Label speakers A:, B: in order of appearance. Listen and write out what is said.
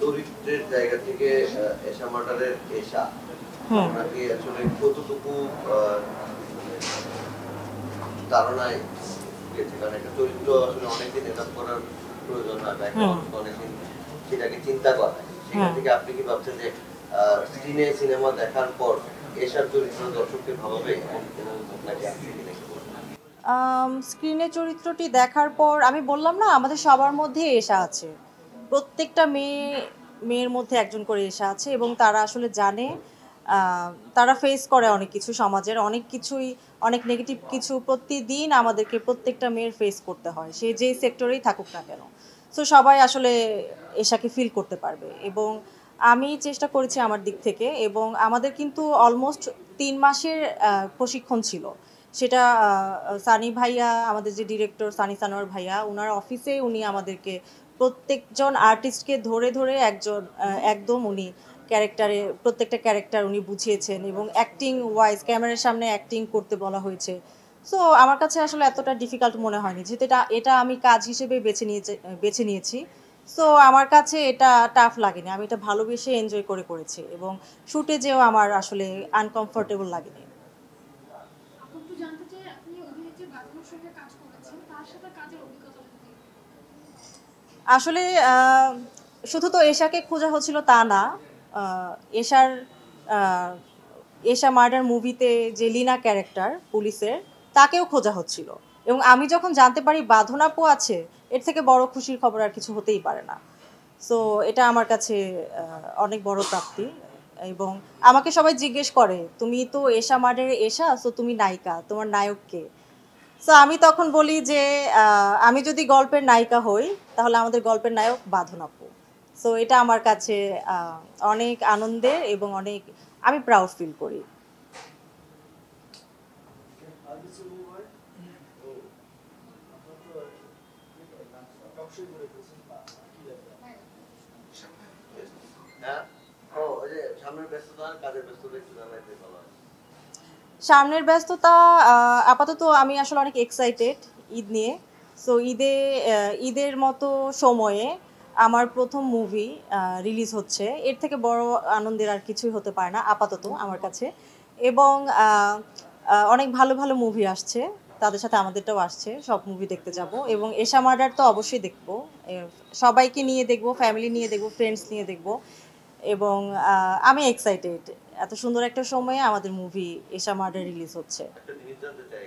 A: চরিত্রের জায়গা থেকে এশা মার্ডারের এশা
B: হুম
A: আপনাকে আসলে কতটুকু ধারণায় গেছে? কারণ একটা চরিত্র আসলে অনেকদিন এনাফ করার প্রয়োজন হয় বা একটা
B: হুম
A: মানুষ অনেকদিন সেটাকে চিন্তা করে। সেখান
B: হুম
A: থেকে আপনি কি ভাবছেন যে স্ক্রিনে সিনেমা দেখার পর এশার চরিত্র দর্শককে ভাবাবে এমন কোনো নাকি আছে কিনা একটু বলুন।
B: স্ক্রিনে চরিত্রটি দেখার পর আমি বললাম না আমাদের সবার মধ্যে এশা আছে। প্রত্যেকটা মেয়ের মধ্যে একজন করে এশা আছে এবং তারা আসলে জানে আ তারা ফেস করে অনেক কিছু সমাজের অনেক কিছুই অনেক নেগেটিভ কিছু প্রতিদিন আমাদেরকে প্রত্যেকটা মেয়ের ফেস করতে হয়। সে যেই সেক্টরেই থাকুক না কেন। সো সবাই আসলে এশাকে ফিল করতে পারবে এবং আমি চেষ্টা করেছি আমার দিক থেকে এবং আমাদের কিন্তু অলমোস্ট ৩ মাসের প্রশিক্ষণ ছিল। সেটা সানি ভাইয়া আমাদের যে ডিরেক্টর সানি সানোয়ার ভাইয়া উনার অফিসে উনি আমাদেরকে প্রত্যেকজন আর্টিস্টকে ধরে ধরে একদম উনি ক্যারেক্টারে প্রত্যেকটা ক্যারেক্টার উনি বুঝিয়েছেন এবং অ্যাক্টিং ওয়াইজ ক্যামেরার সামনে অ্যাক্টিং করতে বলা হয়েছে। সো আমার কাছে আসলে এতটা ডিফিকাল্ট মনে হয়নি যেহেতু এটা আমি কাজ হিসেবে বেছে নিয়েছি। সো আমার কাছে এটা টাফ লাগেনি। আমি এটা ভালোবেসে এনজয় করে করেছি এবং শুটে যেয়েও আমার আসলে আনকমফোর্টেবল লাগেনি।
C: আপু একটু জানতে চাই আপনি অভিনেত্রী বাঁধনের সঙ্গে কাজ করেছেন তার সাথে কাজের অভিজ্ঞতা যদি
B: আসলে শুধু তো এশাকে খোঁজা হচ্ছিল তা না। আ এশার আ এশা মার্ডার মুভিতে যে লীনা ক্যারেক্টার পুলিশের, তাকেও খোঁজা হচ্ছিল। এবং আমি যখন জানতে পারি বাঁধন আপু আছে, এর থেকে বড় খুশির খবর আর কিছু হতেই পারে না। সো এটা আমার কাছে অনেক বড় প্রাপ্তি এবং আমাকে সবাই জিজ্ঞেস করে, "তুমি তো এশা মার্ডারের এশা, সো তুমি নায়িকা। তোমার নায়ক কে?" সো আমি তখন বলি যে আমি যদি গল্পের নায়িকা হই তাহলে আমাদের গল্পের নায়ক বাঁধন আপু। সো এটা আমার কাছে অনেক আনন্দের এবং অনেক আমি প্রাউড ফিল করি।
A: হ্যাঁ, ও ওই যে সামনের ব্যস্ততা আর কাজের ব্যস্ততা একটু জানাইতে ভালো হয়।
B: সামনের ব্যস্ততা আপাতত আমি আসলে অনেক এক্সাইটেড ঈদ নিয়ে। সো ঈদের মতো সময়ে আমার ১ম মুভি রিলিজ হচ্ছে। এর থেকে বড় আনন্দের আর কিছুই হতে পারে না আপাতত আমার কাছে। এবং আ আ অনেক ভালো, ভালো মুভি আসছে। তাদের সাথে আমাদেরটাও আসছে। সব মুভি দেখতে যাবো এবং এশা মার্ডার তো অবশ্যই দেখবো। এ সবাইকে নিয়ে দেখবো, ফ্যামিলি নিয়ে দেখবো, ফ্রেন্ডস নিয়ে দেখবো। এবং আমি এক্সাইটেড। এত সুন্দর একটা সময়ে আমাদের মুভি এশা মার্ডার রিলিজ হচ্ছে।
A: একটা জিনিস জানতে চাই